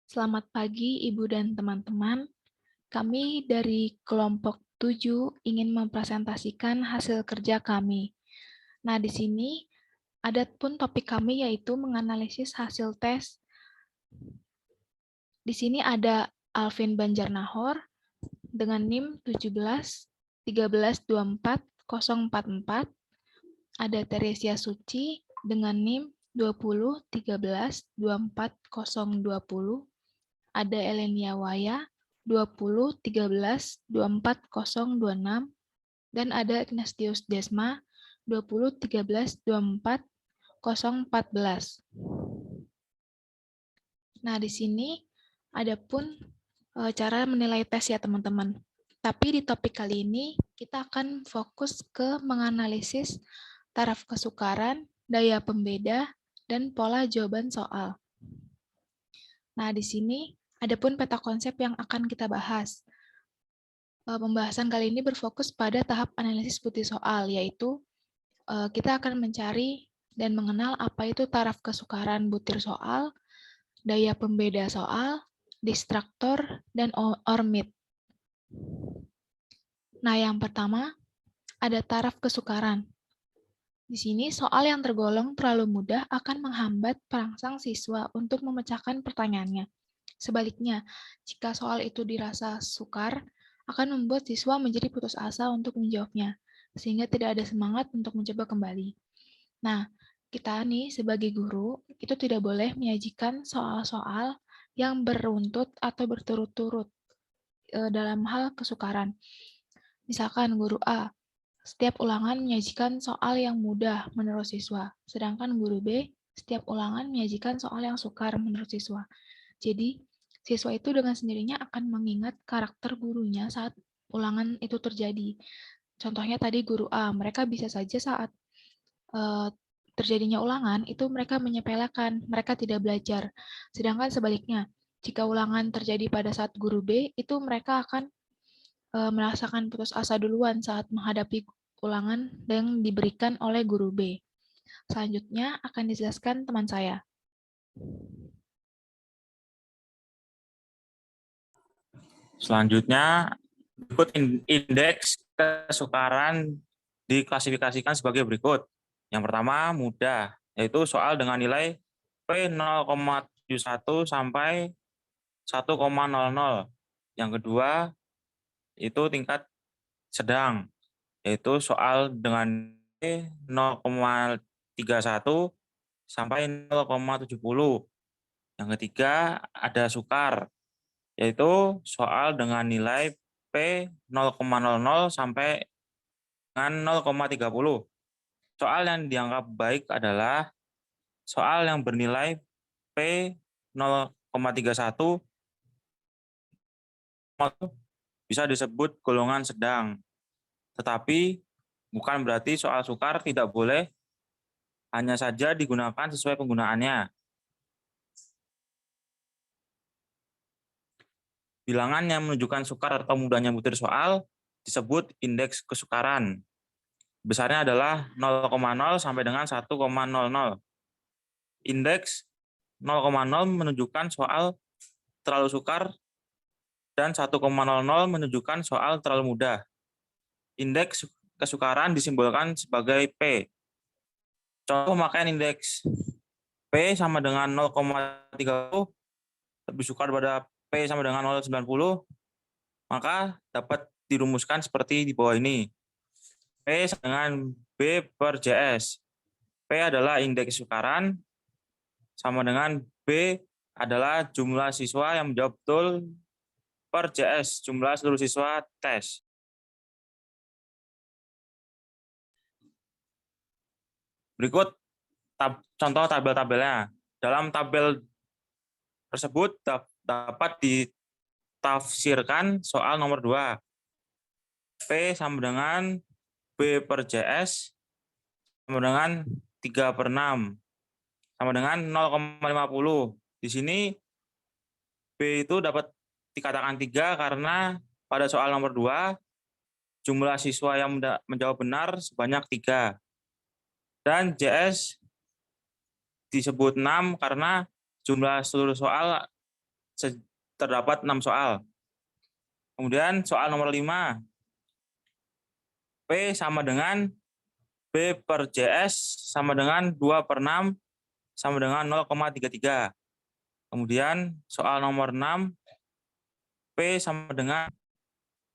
Selamat pagi Ibu dan teman-teman. Kami dari kelompok 7 ingin mempresentasikan hasil kerja kami. Nah, di sini ada pun topik kami yaitu menganalisis hasil tes. Di sini ada Alvin Banjarnahor dengan NIM 17 1324 044. Ada Teresia Suci dengan NIM 20 13 24 020. Ada Elenia Waya 20 13 24 026 dan ada Ignatius Desma 20 13 24 014. Nah, di sini ada pun cara menilai tes ya teman-teman. Tapi di topik kali ini kita akan fokus ke menganalisis taraf kesukaran, daya pembeda, dan pola jawaban soal. Nah, di sini ada pun peta konsep yang akan kita bahas. Pembahasan kali ini berfokus pada tahap analisis butir soal, yaitu kita akan mencari dan mengenal apa itu taraf kesukaran butir soal, daya pembeda soal, distraktor, dan ormit. Nah, yang pertama ada taraf kesukaran. Di sini soal yang tergolong terlalu mudah akan menghambat perangsang siswa untuk memecahkan pertanyaannya. Sebaliknya, jika soal itu dirasa sukar, akan membuat siswa menjadi putus asa untuk menjawabnya, sehingga tidak ada semangat untuk mencoba kembali. Nah, kita nih sebagai guru, itu tidak boleh menyajikan soal-soal yang beruntut atau berturut-turut dalam hal kesukaran. Misalkan guru A, setiap ulangan menyajikan soal yang mudah menurut siswa, sedangkan guru B, setiap ulangan menyajikan soal yang sukar menurut siswa. Jadi, siswa itu dengan sendirinya akan mengingat karakter gurunya saat ulangan itu terjadi. Contohnya tadi guru A, mereka bisa saja saat terjadinya ulangan, itu mereka menyepelekan, mereka tidak belajar. Sedangkan sebaliknya, jika ulangan terjadi pada saat guru B, itu mereka akan merasakan putus asa duluan saat menghadapi ulangan yang diberikan oleh guru B. Selanjutnya akan dijelaskan teman saya. Selanjutnya, berikut indeks kesukaran diklasifikasikan sebagai berikut. Yang pertama, mudah, yaitu soal dengan nilai P 0,71 sampai 1,00. Yang kedua, itu tingkat sedang, yaitu soal dengan P 0,31 sampai 0,70. Yang ketiga, ada sukar, yaitu soal dengan nilai P 0,00 sampai dengan 0,30. Soal yang dianggap baik adalah soal yang bernilai P 0,31 bisa disebut golongan sedang. Tetapi bukan berarti soal sukar tidak boleh, hanya saja digunakan sesuai penggunaannya. Bilangan yang menunjukkan sukar atau mudahnya butir soal disebut indeks kesukaran. Besarnya adalah 0,0 sampai dengan 1,00. Indeks 0,0 menunjukkan soal terlalu sukar dan 1,00 menunjukkan soal terlalu mudah. Indeks kesukaran disimbolkan sebagai P. Contoh pemakaian indeks P sama dengan 0,30 lebih sukar pada P sama dengan 0,90, maka dapat dirumuskan seperti di bawah ini. P sama dengan B per JS. P adalah indeks kesukaran, sama dengan B adalah jumlah siswa yang menjawab betul per JS, jumlah seluruh siswa tes. Berikut contoh tabel-tabelnya. Dalam tabel tersebut dapat ditafsirkan soal nomor 2. P sama dengan B per JS sama dengan 3 per 6 sama dengan 0,50. Di sini B itu dapat dikatakan 3 karena pada soal nomor 2 jumlah siswa yang menjawab benar sebanyak 3. Dan JS disebut 6 karena jumlah seluruh soal terdapat 6 soal. Kemudian soal nomor 5. P sama dengan B per JS sama dengan 2/6 sama dengan 0,33. Kemudian soal nomor 6, P sama dengan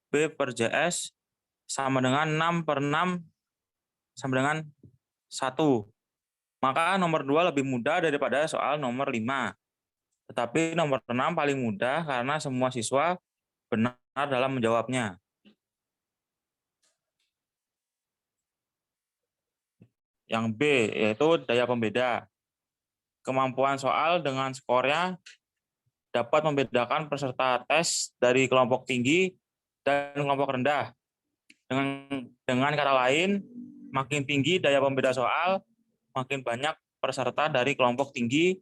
B per JS sama dengan 6/6 sama dengan 1. Maka nomor 2 lebih mudah daripada soal nomor 5. Tetapi nomor 6 paling mudah karena semua siswa benar dalam menjawabnya. Yang B yaitu daya pembeda. Kemampuan soal dengan skornya dapat membedakan peserta tes dari kelompok tinggi dan kelompok rendah. Dengan kata lain, makin tinggi daya pembeda soal, makin banyak peserta dari kelompok tinggi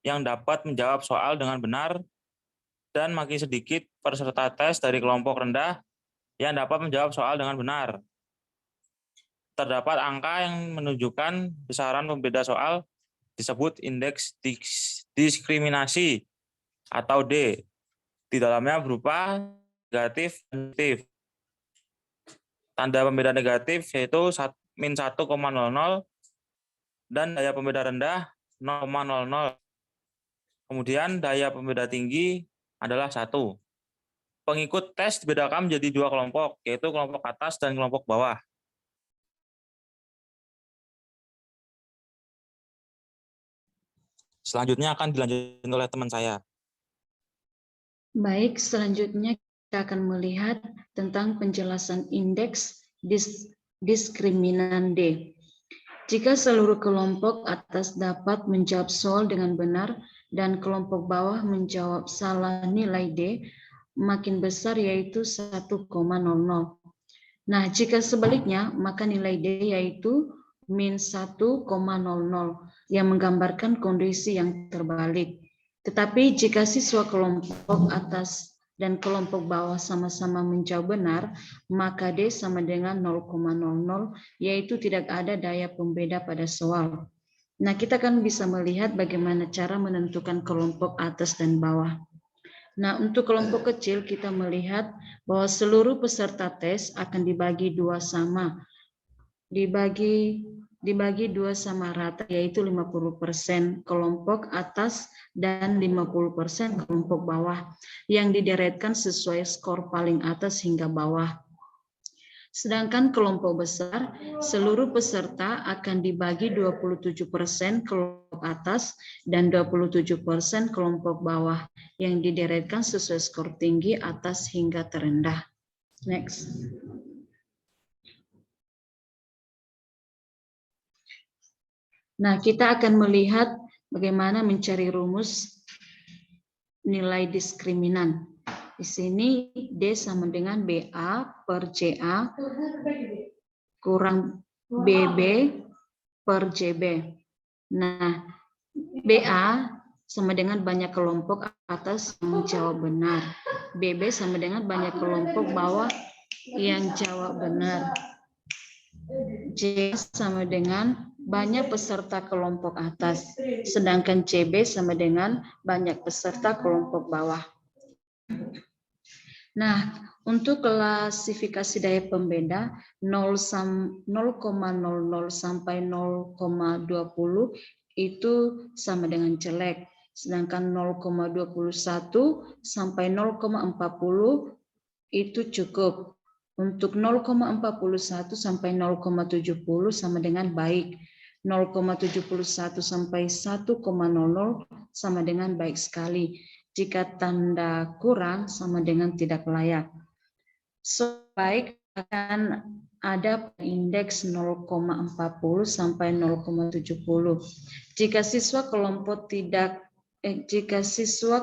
yang dapat menjawab soal dengan benar, dan makin sedikit peserta tes dari kelompok rendah yang dapat menjawab soal dengan benar. Terdapat angka yang menunjukkan besaran pembeda soal disebut indeks diskriminasi atau D. Di dalamnya berupa negatif dan positif. Tanda pembeda negatif yaitu min 1,00 dan daya pembeda rendah 0,00. Kemudian daya pembeda tinggi adalah 1. Pengikut tes dibedakan menjadi 2 kelompok, yaitu kelompok atas dan kelompok bawah. Selanjutnya akan dilanjutkan oleh teman saya. Baik, selanjutnya kita akan melihat tentang penjelasan indeks diskriminan D. Jika seluruh kelompok atas dapat menjawab soal dengan benar dan kelompok bawah menjawab salah, nilai D makin besar yaitu 1,00. Nah, jika sebaliknya maka nilai D yaitu min 1,00 yang menggambarkan kondisi yang terbalik. Tetapi jika siswa kelompok atas dan kelompok bawah sama-sama menjawab benar, maka D sama dengan 0,00, yaitu tidak ada daya pembeda pada soal. Nah, kita kan bisa melihat bagaimana cara menentukan kelompok atas dan bawah. Nah, untuk kelompok kecil kita melihat bahwa seluruh peserta tes akan dibagi dua sama. Dibagi dua sama rata, yaitu 50% kelompok atas dan 50% kelompok bawah yang dideretkan sesuai skor paling atas hingga bawah. Sedangkan kelompok besar, seluruh peserta akan dibagi 27% kelompok atas dan 27% kelompok bawah yang dideretkan sesuai skor tinggi atas hingga terendah. Next. Nah, kita akan melihat bagaimana mencari rumus nilai diskriminan. Di sini D sama dengan BA per JA kurang BB per JB. Nah, BA sama dengan banyak kelompok atas yang menjawab benar. BB sama dengan banyak kelompok bawah yang jawab benar. J sama dengan banyak peserta kelompok atas, sedangkan CB sama dengan banyak peserta kelompok bawah. Nah, untuk klasifikasi daya pembeda 0,00 sampai 0,20 itu sama dengan jelek, sedangkan 0,21 sampai 0,40 itu cukup. Untuk 0,41 sampai 0,70 sama dengan baik. 0,71 sampai 1,00 sama dengan baik sekali. Jika tanda kurang sama dengan tidak layak. So, baik akan ada indeks 0,40 sampai 0,70. Jika siswa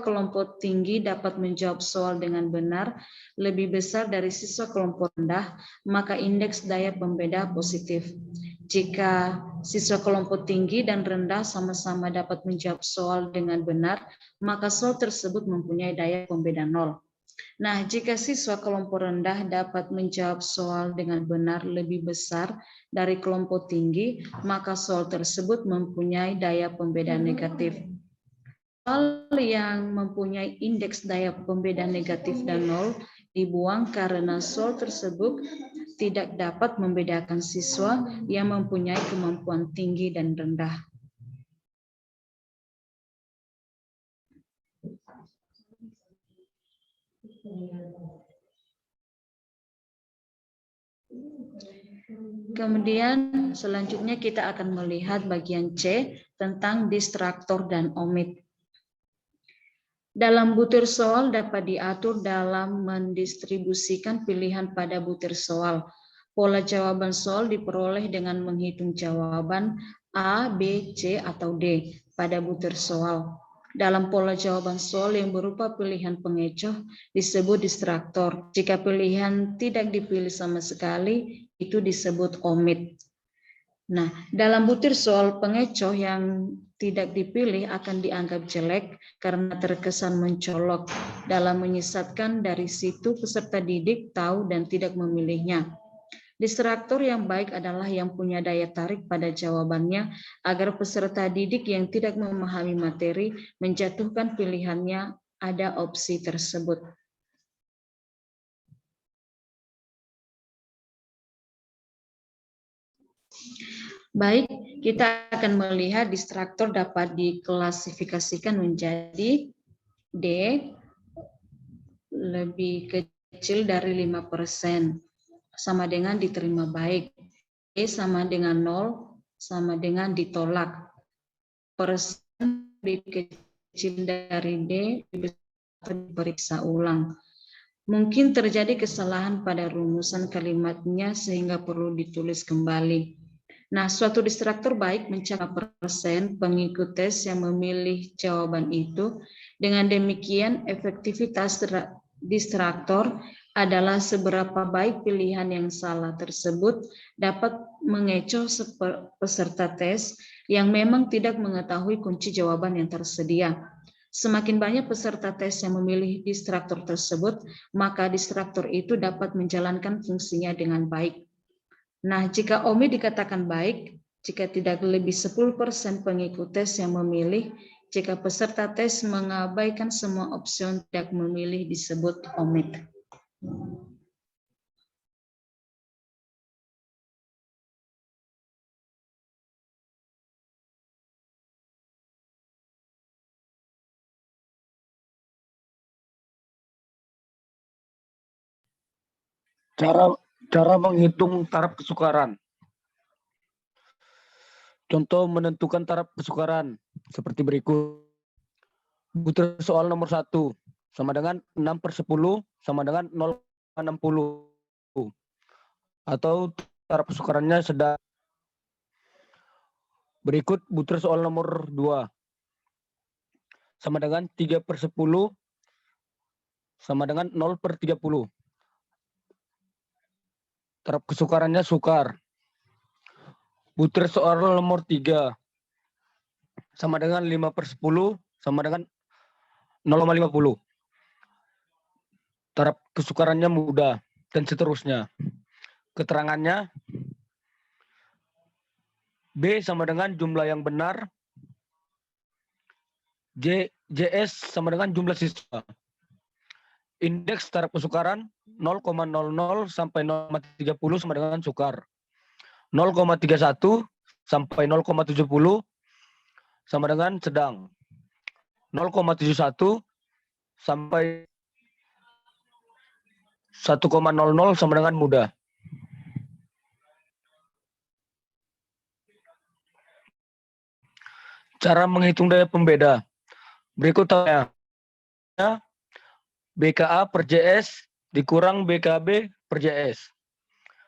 kelompok tinggi dapat menjawab soal dengan benar lebih besar dari siswa kelompok rendah, maka indeks daya pembeda positif. Jika siswa kelompok tinggi dan rendah sama-sama dapat menjawab soal dengan benar, maka soal tersebut mempunyai daya pembeda 0. Nah, jika siswa kelompok rendah dapat menjawab soal dengan benar lebih besar dari kelompok tinggi, maka soal tersebut mempunyai daya pembeda negatif. yang mempunyai indeks daya pembeda negatif dan 0 dibuang karena soal tersebut tidak dapat membedakan siswa yang mempunyai kemampuan tinggi dan rendah. Kemudian selanjutnya kita akan melihat bagian C tentang distraktor dan omit. Dalam butir soal dapat diatur dalam mendistribusikan pilihan pada butir soal. Pola jawaban soal diperoleh dengan menghitung jawaban A, B, C, atau D pada butir soal. Dalam pola jawaban soal yang berupa pilihan pengecoh disebut distraktor. Jika pilihan tidak dipilih sama sekali, itu disebut omit. Nah, dalam butir soal pengecoh yang tidak dipilih akan dianggap jelek karena terkesan mencolok dalam menyesatkan. Dari situ peserta didik tahu dan tidak memilihnya. Distraktor yang baik adalah yang punya daya tarik pada jawabannya agar peserta didik yang tidak memahami materi menjatuhkan pilihannya ada opsi tersebut. Baik, kita akan melihat distraktor dapat diklasifikasikan menjadi D lebih kecil dari 5%. Sama dengan diterima baik. E sama dengan 0, sama dengan ditolak. Persen lebih kecil dari D, diperiksa ulang. Mungkin terjadi kesalahan pada rumusan kalimatnya sehingga perlu ditulis kembali. Nah, suatu distraktor baik mencapai persen pengikut tes yang memilih jawaban itu. Dengan demikian, efektivitas distraktor adalah seberapa baik pilihan yang salah tersebut dapat mengecoh peserta tes yang memang tidak mengetahui kunci jawaban yang tersedia. Semakin banyak peserta tes yang memilih distraktor tersebut, maka distraktor itu dapat menjalankan fungsinya dengan baik. Nah, jika omit dikatakan baik, jika tidak lebih 10% pengikut tes yang memilih, jika peserta tes mengabaikan semua opsi tidak memilih disebut omit. Cara menghitung taraf kesukaran. Contoh menentukan taraf kesukaran seperti berikut. Butir soal nomor 1 sama dengan 6/10 sama dengan 0,60. Atau taraf kesukarannya sedang. Berikut butir soal nomor 2 sama dengan 3/10 sama dengan 0/30. Taraf kesukarannya sukar. Butir soal nomor 3 sama dengan 5/10 sama dengan 0,50. Taraf kesukarannya mudah, dan seterusnya. Keterangannya, B sama dengan jumlah yang benar, JS sama dengan jumlah siswa. Indeks taraf kesukaran 0,00 sampai 0,30 sama dengan sukar. 0,31 sampai 0,70 sama dengan sedang. 0,71 sampai 1,00 sama dengan mudah. Cara menghitung daya pembeda. Berikutnya, BKA per JS dikurang BKB per JS.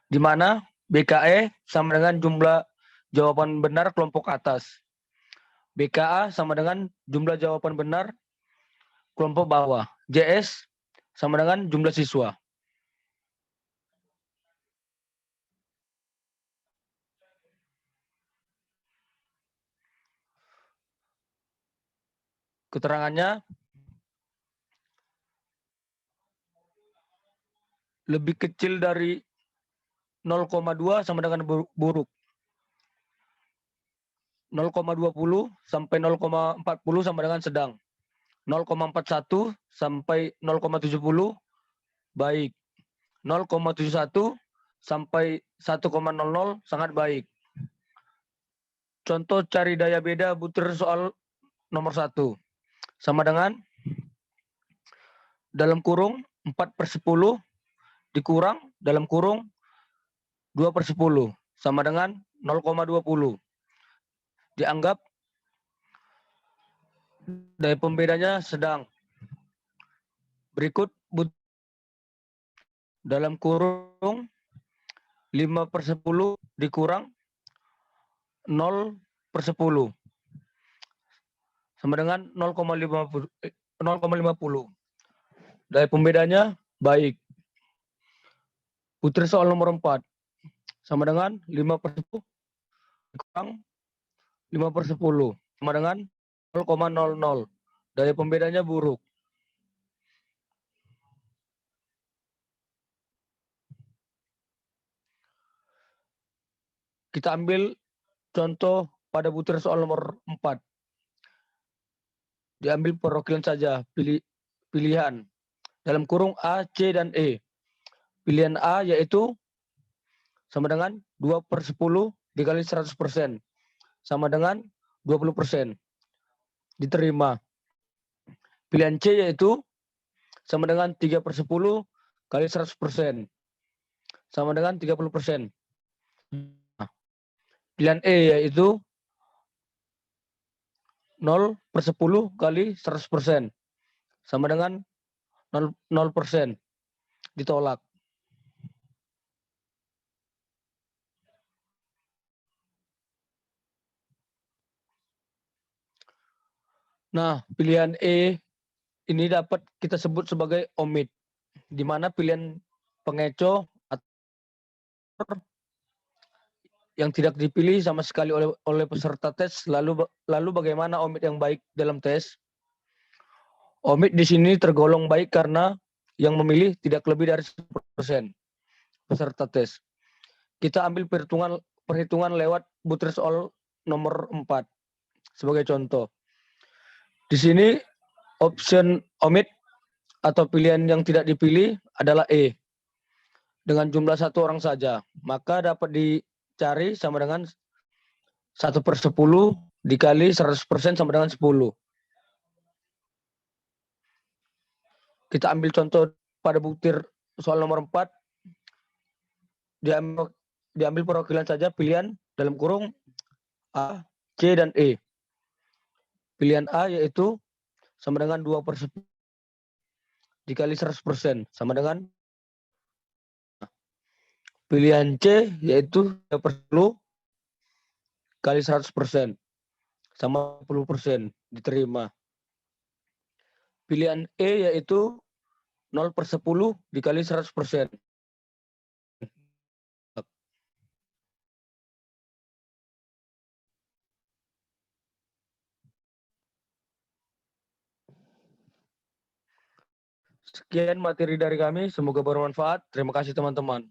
Di mana BKE sama dengan jumlah jawaban benar kelompok atas. BKA sama dengan jumlah jawaban benar kelompok bawah. JS sama dengan jumlah siswa. Keterangannya lebih kecil dari 0,2 sama dengan buruk. 0,20 sampai 0,40 sama dengan sedang. 0,41 sampai 0,70 baik. 0,71 sampai 1,00 sangat baik. Contoh cari daya beda butir soal nomor 1. Sama dengan dalam kurung 4/10 dikurang dalam kurung 2/10 sama dengan 0,20. Dianggap daya pembedanya sedang. Berikut dalam kurung 5/10 dikurang 0/10 sama dengan 0,50. Daya pembedanya baik. Butir soal nomor 4 sama dengan 5/10 dikurang 5/10 sama dengan 0,00. Daya pembedanya buruk. Kita ambil contoh pada butir soal nomor 4. Diambil perwakilan saja, pilihan. Dalam kurung A, C, dan E. Pilihan A yaitu sama dengan 2/10 dikali 100%. Sama dengan 20%. Diterima. Pilihan C yaitu sama dengan 3/10 kali 100%. Sama dengan 30%. Pilihan E yaitu 0/10 kali 100%. Sama dengan 0%. Ditolak. Nah, pilihan E ini dapat kita sebut sebagai omit, di mana pilihan pengecoh atau yang tidak dipilih sama sekali oleh peserta tes. Lalu bagaimana omit yang baik dalam tes? Omit di sini tergolong baik karena yang memilih tidak lebih dari 10% peserta tes. Kita ambil perhitungan lewat butir soal nomor 4 sebagai contoh. Di sini option omit atau pilihan yang tidak dipilih adalah E dengan jumlah 1 orang saja. Maka dapat dicari sama dengan 1/10 dikali 100% sama dengan 10. Kita ambil contoh pada butir soal nomor 4. Diambil perwakilan saja pilihan dalam kurung A, C, dan E. Pilihan A yaitu sama dengan 2/10 dikali 100% sama dengan pilihan C yaitu 3/10 kali 100% sama 10%. Diterima. Pilihan E yaitu 0/10 dikali 100%. Sekian materi dari kami, semoga bermanfaat. Terima kasih teman-teman.